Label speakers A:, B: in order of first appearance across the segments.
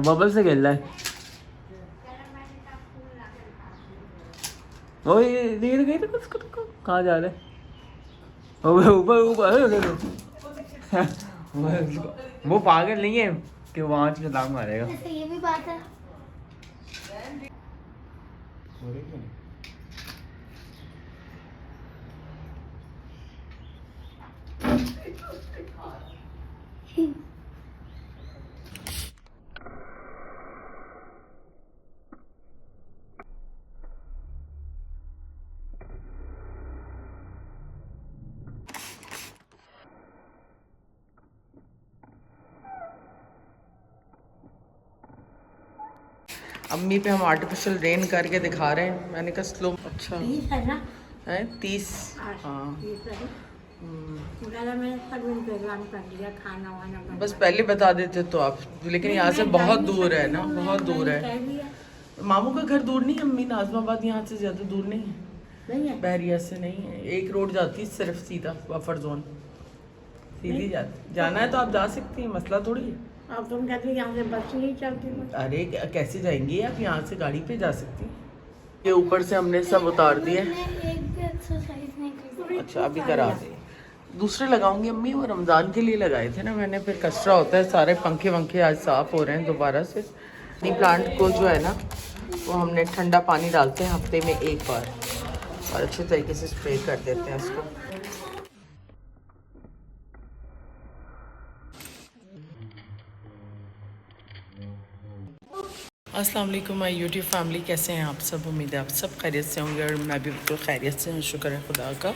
A: Bubble से खेल रहा है। वो ये गई तो कहाँ जा रहा है? ऊपर ऊपर वो पागल नहीं है कि वहाँ से छलांग मारेगा।
B: ये भी बात है।
C: अम्मी पे हम आर्टिफिशियल रेन करके दिखा रहे हैं। मैंने कहा स्लो। अच्छा
B: है ना?
C: है 30। हाँ
B: खाना वाना
C: बस पहले बता देते तो आप, लेकिन यहाँ से बहुत दूर है ना, बहुत दूर है। मामू का घर दूर नहीं है अम्मी, नाजमाबाद यहाँ से ज़्यादा दूर नहीं है, बहरिया से नहीं है। एक रोड जाती है सिर्फ सीधा, बफर जोन सीधी जाती। जाना है तो आप जा सकती हैं, मसला थोड़ी है।
B: अब तुम कहती हो यहाँ से बस नहीं चलती?
C: अरे कैसे जाएंगी आप, यहाँ से गाड़ी पे जा सकती हैं। ये ऊपर से हमने सब उतार दिए। अच्छा अभी करा दे, दूसरे लगाऊंगी अम्मी। वो रमज़ान के लिए लगाए थे ना मैंने, फिर कचरा होता है। सारे पंखे वंखे आज साफ़ हो रहे हैं दोबारा से। मनी प्लांट को जो है ना, वो हमने ठंडा पानी डालते हैं हफ्ते में एक बार, और अच्छे तरीके से स्प्रे कर देते हैं उसको। अस्सलाम वालेकुम माय यूट्यूब फैमिली, कैसे हैं आप सब? उम्मीद है आप सब खैरियत से होंगे और मैं भी बिल्कुल खैरियत से हूँ, शुक्र है खुदा का।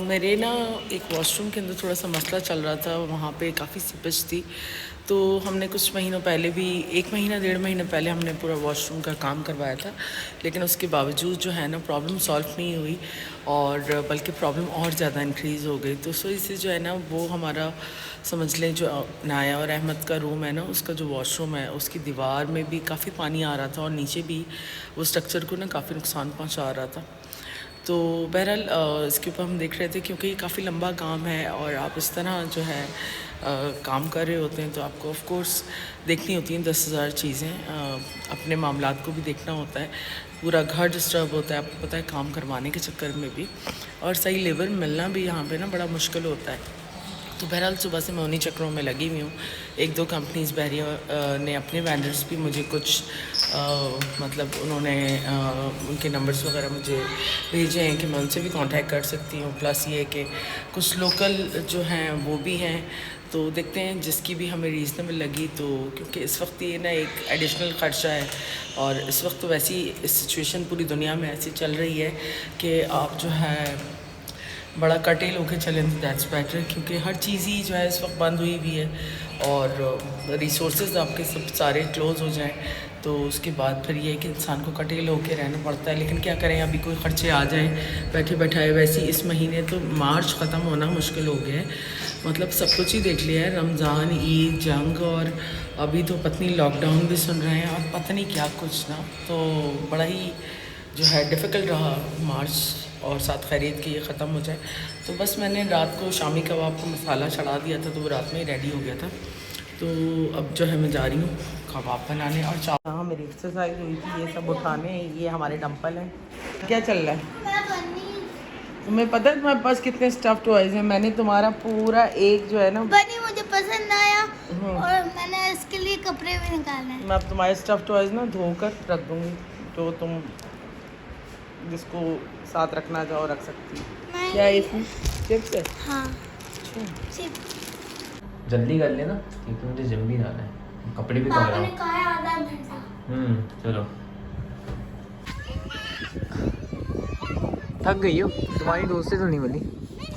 C: मेरे ना एक वॉशरूम के अंदर थोड़ा सा मसला चल रहा था, वहाँ पे काफ़ी सीपेज थी। तो हमने कुछ महीनों पहले भी, 1 महीना 1.5 महीने पहले हमने पूरा वॉशरूम का काम करवाया था, लेकिन उसके बावजूद जो है ना प्रॉब्लम सॉल्व नहीं हुई, और बल्कि प्रॉब्लम और ज़्यादा इंक्रीज़ हो गई। तो इससे जो है ना, वो हमारा समझ लें जो नाया और अहमद का रूम है ना, उसका जो वॉशरूम है उसकी दीवार में भी काफ़ी पानी आ रहा था, और नीचे भी वो स्ट्रक्चर को ना काफ़ी नुकसान पहुँचा रहा था। तो बहरहाल इसके ऊपर हम देख रहे थे, क्योंकि ये काफ़ी लंबा काम है और आप इस तरह जो है काम कर रहे होते हैं, तो आपको ऑफ कोर्स देखनी होती हैं 10,000 चीज़ें। अपने मामलात को भी देखना होता है, पूरा घर डिस्टर्ब होता है, आपको पता है, काम करवाने के चक्कर में भी, और सही लेबर मिलना भी यहाँ पे ना बड़ा मुश्किल होता है। तो बहरहाल सुबह से मैं उन्हीं चक्रों में लगी हुई हूँ। 1-2 कंपनीज़ बहरिया ने अपने वेंडर्स भी मुझे कुछ मतलब उन्होंने उनके नंबर्स वगैरह मुझे भेजे हैं कि मैं उनसे भी कांटेक्ट कर सकती हूँ। प्लस ये कि कुछ लोकल जो हैं वो भी हैं, तो देखते हैं जिसकी भी हमें रीज़नेबल लगी। तो क्योंकि इस वक्त ये ना एक एडिशनल ख़र्चा है, और इस वक्त तो वैसी सिचुएशन पूरी दुनिया में ऐसी चल रही है कि आप जो है बड़ा कटेल होकर चलें तो दैट्स बेटर, क्योंकि हर चीज़ ही जो है इस वक्त बंद हुई हुई है, और रिसोर्सेज आपके सब सारे क्लोज़ हो जाएं तो उसके बाद फिर ये है कि इंसान को कटेल होकर रहना पड़ता है। लेकिन क्या करें, अभी कोई ख़र्चे आ जाएं बैठे बैठाए। वैसे ही इस महीने तो मार्च ख़त्म होना मुश्किल हो गया है, मतलब सब कुछ ही देख लिया है, रमज़ान, ईद, जंग, और अभी तो पत्नी लॉकडाउन भी सुन रहे हैं, और पता नहीं क्या कुछ ना। तो बड़ा ही जो है डिफ़िकल्ट रहा मार्च, और साथ खैरियत की ये ख़त्म हो जाए। तो बस मैंने रात को शामी कबाब का मसाला चढ़ा दिया था, तो वो रात में ही रेडी हो गया था। तो अब जो है मैं जा रही हूँ कबाब बनाने, और हाँ मेरी एक्सरसाइज हुई थी, ये सब उठाने। ये हमारे डंपल हैं। क्या चल रहा है? तुम्हें पता है तुम्हारे पास कितने स्टफ़ टॉयज़ हैं? मैंने तुम्हारा पूरा एक जो है ना
B: बनी मुझे पसंद आया, और मैंने इसके लिए कपड़े भी निकाले हैं।
C: मैं अब तुम्हारे स्टफ़ टॉयज़ ना धोकर रख दूँगी, तो तुम जिसको साथ रखना चाहो रख सकती है। क्या है इसमें? चिप्स है?
B: हाँ
A: जल्दी कर लेना क्योंकि मुझे जिम भी जाना है, कपड़े भी
B: पापा ने कहा है आधा घंटा।
A: चलो। थक गई हो? तुम्हारी दोस्ती तो नहीं मिली?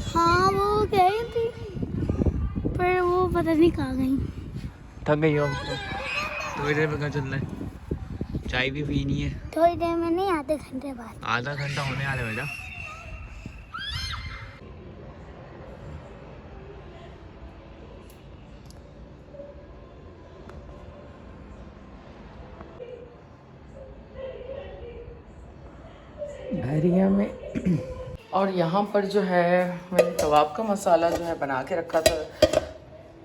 B: हाँ वो गई थी, पर वो पता नहीं कहाँ गई।
A: थक गई हो अब तो इधर पे कहाँ चल रहा है? चाय भी पीनी है।
B: थोड़ी देर में नहीं, आधे घंटे बाद।
A: आधा घंटा होने वाला बेटा।
C: बहरिया में और यहाँ पर जो है मैंने कबाब का मसाला जो है बना के रखा था,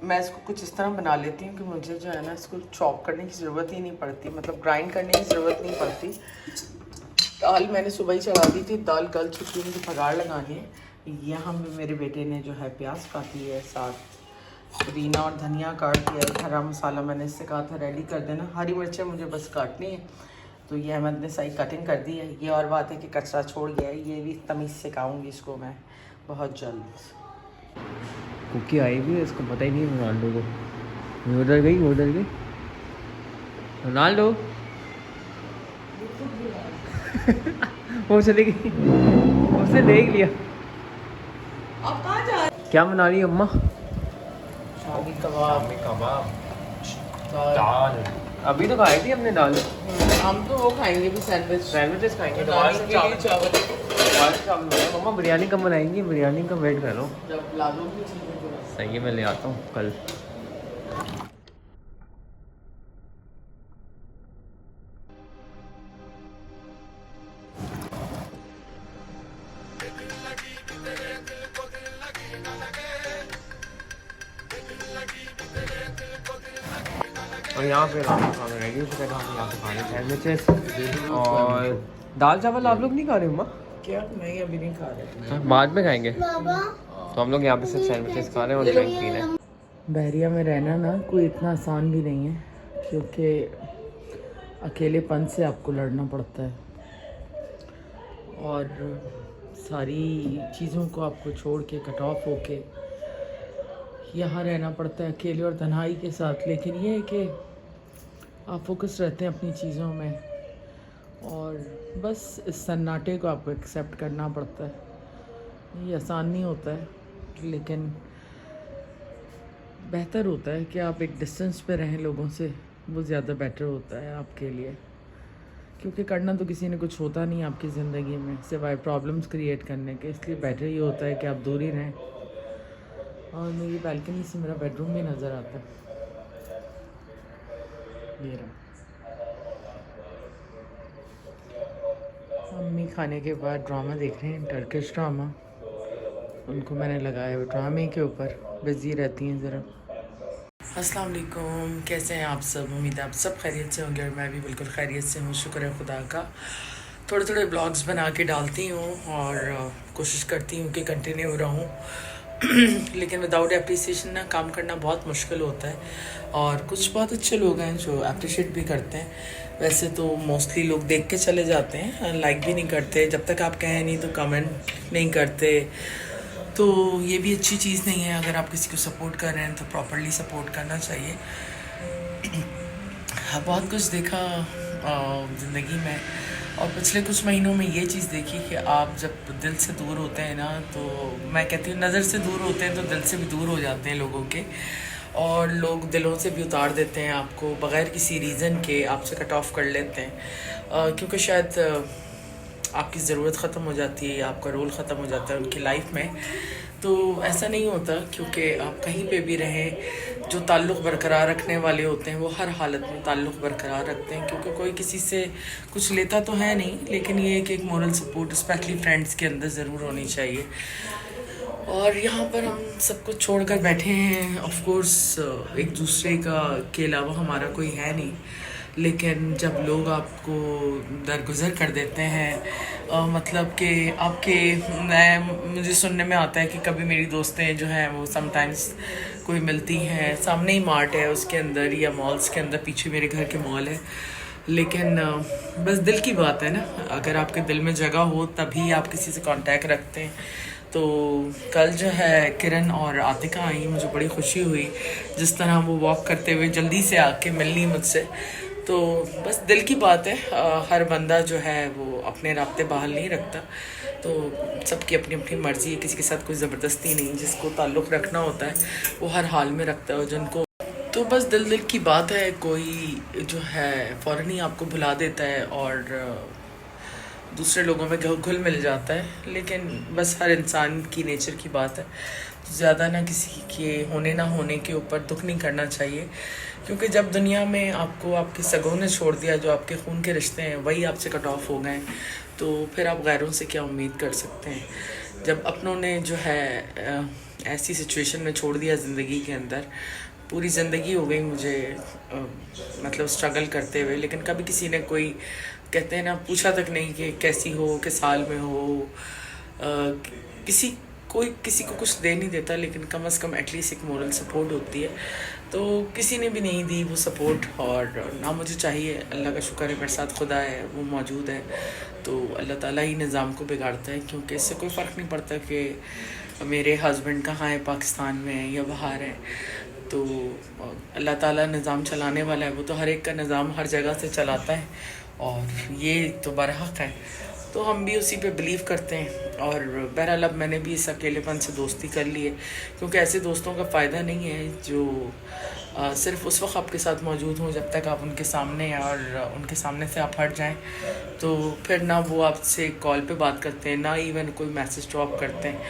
C: मैं इसको कुछ इस तरह बना लेती हूँ कि मुझे जो है ना इसको चॉप करने की ज़रूरत ही नहीं पड़ती, मतलब ग्राइंड करने की ज़रूरत नहीं पड़ती। दाल मैंने सुबह ही चढ़ा दी थी, दाल गल चुकी है, मुझे फगाड़ लगानी है। यहाँ पे मेरे बेटे ने जो है प्याज काटी है, साथ पुदीना और धनिया काट दिया है। हरा मसाला मैंने इससे कहा था रेडी कर देना। हरी मिर्चें मुझे बस काटनी है, तो ये अहमद ने सही कटिंग कर दी है। ये और बात है कि कचरा छोड़ गया है, ये भी तमीज़ से खाऊँगी इसको मैं बहुत जल्द।
A: कुकी आई भी है, इसको पता ही नहीं है रोनाल्डो को। ये उधर गई, उधर गई रोनाल्डो। वो चली गई, उसने देख लिया।
C: अब कहाँ जा रहे?
A: क्या बना रही है अम्मा?
C: शामी कबाब।
A: दाल। अभी तो खाई थी हमने दाल।
C: हम तो वो खाएंगे भी,
A: सैंडविचेस खाएंगे।
C: चावल।
A: मम्मा बिरयानी कब बनाएंगी? बिरयानी का वेट कर लो।
C: जब ला दूँगी चीज़ें जो
A: सही है, मैं ले आता हूँ कल। और यहाँ पे खाना रेडी हो चुका है, यहाँ पे खाने सैंडविचेस और दाल चावल। आप लोग नहीं खा रहे हो माँ?
C: क्या? नहीं अभी नहीं खा रहे,
A: बाद में खाएंगे।
B: बाबा
A: तो हम लोग यहाँ पे सिर्फ सैंडविचेस खा रहे हैं और ड्रिंक पी रहे हैं।
C: बहरिया में रहना ना कोई इतना आसान भी नहीं है, क्योंकि अकेलेपन से आपको लड़ना पड़ता है और सारी चीज़ों को आपको छोड़ के कट ऑफ होके यहाँ रहना पड़ता है अकेले और तन्हाई के साथ। लेकिन ये है कि आप फोकस रहते हैं अपनी चीज़ों में और बस इस सन्नाटे को आपको एक्सेप्ट करना पड़ता है। ये आसान नहीं होता है, लेकिन बेहतर होता है कि आप एक डिस्टेंस पे रहें लोगों से, वो ज़्यादा बेटर होता है आपके लिए। क्योंकि करना तो किसी ने कुछ होता नहीं आपकी ज़िंदगी में सिवाय प्रॉब्लम्स क्रिएट करने के, इसलिए बेटर ये होता है कि आप दूर ही रहें। और मेरी बालकनी से मेरा बेडरूम भी नज़र आता है। ये रहा। मम्मी खाने के बाद ड्रामा देख रहे हैं, टर्किश ड्रामा। उनको मैंने लगाया हुआ ड्रामे के ऊपर, बिज़ी रहती हैं ज़रा। अस्सलाम वालेकुम, कैसे हैं आप सब? उम्मीद है आप सब खैरियत से होंगे और मैं भी बिल्कुल खैरियत से हूँ, शुक्र है खुदा का। थोड़े थोड़े ब्लॉग्स बना के डालती हूँ और कोशिश करती हूँ कि कंटिन्यू रहूँ। लेकिन विदाउट एप्रिसिएशन ना काम करना बहुत मुश्किल होता है। और कुछ बहुत अच्छे लोग हैं जो अप्रिशिएट भी करते हैं। वैसे तो मोस्टली लोग देख के चले जाते हैं, लाइक भी नहीं करते। जब तक आप कहें नहीं तो कमेंट नहीं करते, तो ये भी अच्छी चीज़ नहीं है। अगर आप किसी को सपोर्ट कर रहे हैं तो प्रॉपरली सपोर्ट करना चाहिए। बहुत कुछ देखा ज़िंदगी में और पिछले कुछ महीनों में ये चीज़ देखी कि आप जब दिल से दूर होते हैं ना, तो मैं कहती हूँ नज़र से दूर होते हैं तो दिल से भी दूर हो जाते हैं लोगों के, और लोग दिलों से भी उतार देते हैं आपको बग़ैर किसी रीज़न के, आपसे कट ऑफ कर लेते हैं क्योंकि शायद आपकी ज़रूरत ख़त्म हो जाती है, आपका रोल ख़त्म हो जाता है उनकी लाइफ में। तो ऐसा नहीं होता, क्योंकि आप कहीं पे भी रहें, जो ताल्लुक़ बरकरार रखने वाले होते हैं वो हर हालत में ताल्लुक़ बरकरार रखते हैं, क्योंकि कोई किसी से कुछ लेता तो है नहीं, लेकिन ये एक मोरल सपोर्ट स्पेशली फ्रेंड्स के अंदर ज़रूर होनी चाहिए। और यहाँ पर हम सब कुछ छोड़ कर बैठे हैं। ऑफ कोर्स एक दूसरे का के अलावा हमारा कोई है नहीं, लेकिन जब लोग आपको दरगुजर कर देते हैं, मतलब कि मुझे सुनने में आता है कि कभी मेरी दोस्तें जो हैं वो समटाइम्स कोई मिलती हैं, सामने ही मार्ट है उसके अंदर या मॉल्स के अंदर, पीछे मेरे घर के मॉल है, लेकिन बस दिल की बात है ना, अगर आपके दिल में जगह हो तभी आप किसी से कांटेक्ट रखते हैं। तो कल जो है किरण और आतिका आई, मुझे बड़ी खुशी हुई जिस तरह वो वॉक करते हुए जल्दी से आके मिलनी मुझसे। तो बस दिल की बात है, हर बंदा जो है वो अपने राब्ते बहाल नहीं रखता, तो सबकी अपनी अपनी मर्ज़ी है, किसी के साथ कोई ज़बरदस्ती नहीं। जिसको ताल्लुक़ रखना होता है वो हर हाल में रखता है, जिनको तो बस दिल की बात है। कोई जो है फ़ौरन ही आपको भुला देता है और दूसरे लोगों में घुल मिल जाता है, लेकिन बस हर इंसान की नेचर की बात है। ज़्यादा ना किसी के होने ना होने के ऊपर दुख नहीं करना चाहिए, क्योंकि जब दुनिया में आपको आपके सगों ने छोड़ दिया, जो आपके खून के रिश्ते हैं वही आपसे कट ऑफ हो गए, तो फिर आप गैरों से क्या उम्मीद कर सकते हैं। जब अपनों ने जो है ऐसी सिचुएशन में छोड़ दिया ज़िंदगी के अंदर। पूरी ज़िंदगी हो गई मुझे मतलब स्ट्रगल करते हुए, लेकिन कभी किसी ने कोई कहते हैं ना पूछा तक नहीं कि कैसी हो, किस साल में हो। किसी को कुछ दे नहीं देता, लेकिन कम से कम एटलीस्ट एक मोरल सपोर्ट होती है। तो किसी ने भी नहीं दी वो सपोर्ट, और ना मुझे चाहिए। अल्लाह का शुक्र है मेरे साथ खुदा है, वो मौजूद है। तो अल्लाह ताला ही निज़ाम को बिगाड़ता है, क्योंकि इससे कोई फ़र्क नहीं पड़ता कि मेरे हस्बैंड कहाँ हैं, पाकिस्तान में हैं या बाहर हैं। तो अल्लाह ताला निज़ाम चलाने वाला है, वो तो हर एक का निज़ाम हर जगह से चलाता है, और ये तो बरहक है। तो हम भी उसी पे बिलीव करते हैं। और बहरहाल अब मैंने भी इस अकेलेपन से दोस्ती कर ली है, क्योंकि ऐसे दोस्तों का फ़ायदा नहीं है जो सिर्फ उस वक्त आपके साथ मौजूद हों जब तक आप उनके सामने हैं, और उनके सामने से आप हट जाएं तो फिर ना वो आपसे कॉल पे बात करते हैं, ना इवन कोई मैसेज ड्रॉप करते हैं।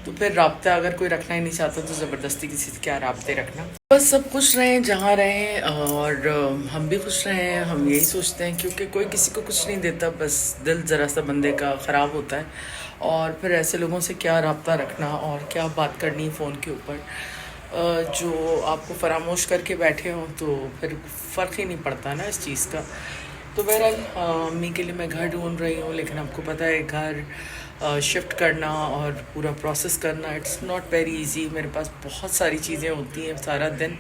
C: तो फिर राब्ता अगर कोई रखना ही नहीं चाहता तो ज़बरदस्ती किसी से क्या राब्ते रखना। बस सब खुश रहें जहाँ रहें, और हम भी खुश रहें, हम यही सोचते हैं। क्योंकि कोई किसी को कुछ नहीं देता, बस दिल ज़रा सा बंदे का ख़राब होता है, और फिर ऐसे लोगों से क्या राब्ता रखना और क्या बात करनी फ़ोन के ऊपर, जो आपको फरामोश करके बैठे हों, तो फिर फ़र्क ही नहीं पड़ता ना इस चीज़ का। तो बहरहाल अम्मी के लिए मैं घर ढूंढ रही हूँ, लेकिन आपको पता है घर शिफ्ट करना और पूरा प्रोसेस करना इट्स नॉट वेरी इजी। मेरे पास बहुत सारी चीज़ें होती हैं, सारा दिन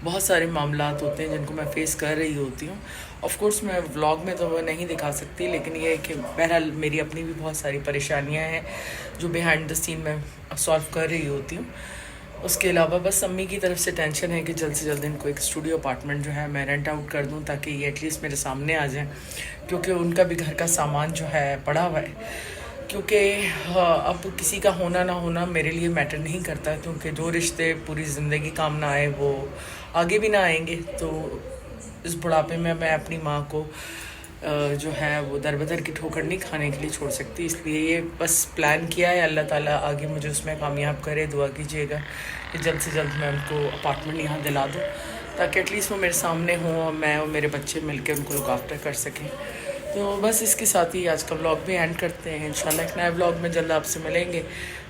C: बहुत सारे मामलात होते हैं जिनको मैं फ़ेस कर रही होती हूँ। ऑफ़ कोर्स मैं व्लॉग में तो वो नहीं दिखा सकती, लेकिन ये है कि बहरहाल मेरी अपनी भी बहुत सारी परेशानियाँ हैं जो बिहाइंड द सीन मैं सॉल्व कर रही होती हूँ। उसके अलावा बस अम्मी की तरफ से टेंशन है कि जल्द से जल्द इनको एक स्टूडियो अपार्टमेंट जो है मैं रेंट आउट कर दूं, ताकि ये एटलीस्ट मेरे सामने आ जाएं, क्योंकि उनका भी घर का सामान जो है पड़ा हुआ है। क्योंकि अब किसी का होना ना होना मेरे लिए मैटर नहीं करता, क्योंकि जो रिश्ते पूरी ज़िंदगी काम ना आए वो आगे भी ना आएंगे। तो इस बुढ़ापे में मैं अपनी माँ को जो है वो दर बदर की ठोकर नहीं खाने के लिए छोड़ सकती, इसलिए ये बस प्लान किया है। अल्लाह ताला आगे मुझे उसमें कामयाब करे। दुआ कीजिएगा कि जल्द से जल्द मैं उनको अपार्टमेंट यहाँ दिला दूँ, ताकि एटलीस्ट वो मेरे सामने हों और मैं और मेरे बच्चे मिलकर उनको लुक आफ्टर कर सकें। तो बस इसके साथ ही आज का व्लॉग भी एंड करते हैं। इंशाल्लाह एक नए व्लॉग में जल्द आपसे मिलेंगे।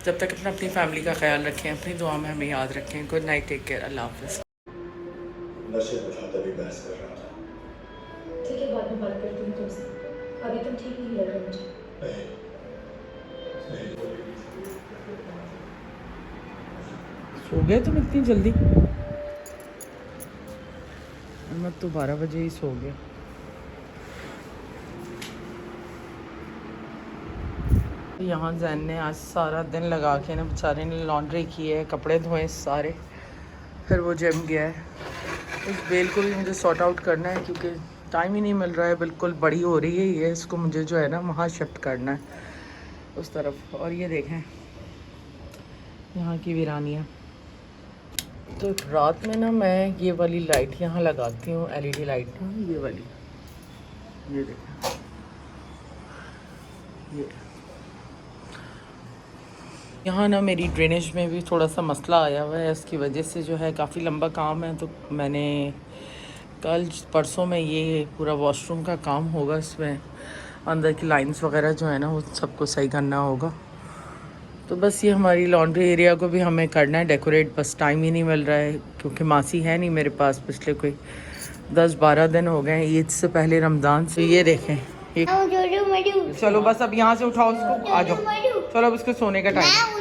C: जब तक अपनी फैमिली का ख्याल रखें, अपनी दुआ में हमें याद रखें। गुड नाइट, टेक केयर, अल्लाह हाफ़िज़।
D: ठीक है, बाद में बात करती हूँ तुमसे। अभी तुम ठीक नहीं लग रहे मुझे।
C: सो गए तुम इतनी जल्दी? मैं तो 12 बजे ही सो गया। यहाँ जैन ने आज सारा दिन लगा के ना बेचारे ने लॉन्ड्री की है, कपड़े धोए सारे, फिर वो जिम गया है। उस बेल को भी मुझे सॉर्ट आउट करना है, क्योंकि टाइम ही नहीं मिल रहा है। बिल्कुल बड़ी हो रही है ये, इसको मुझे जो है ना वहाँ शिफ्ट करना है उस तरफ। और ये देखें यहाँ की वीरानियाँ। तो रात में ना मैं ये वाली लाइट यहाँ लगाती हूँ, LED लाइट ना, ये वाली, ये देखें ये। यहाँ ना मेरी ड्रेनेज में भी थोड़ा सा मसला आया हुआ है, उसकी वजह से जो है काफ़ी लंबा काम है। तो मैंने कल परसों में ये पूरा वॉशरूम का काम होगा, इसमें अंदर की लाइंस वगैरह जो है ना वो सबको सही करना होगा। तो बस ये हमारी लॉन्ड्री एरिया को भी हमें करना है डेकोरेट, बस टाइम ही नहीं मिल रहा है, क्योंकि मासी है नहीं मेरे पास। पिछले कोई 10-12 दिन हो गए ईद से पहले, रमज़ान से। ये देखें ये, चलो बस अब यहाँ से उठाओ उसको, आ जाओ, चलो अब उसको सोने का टाइम है।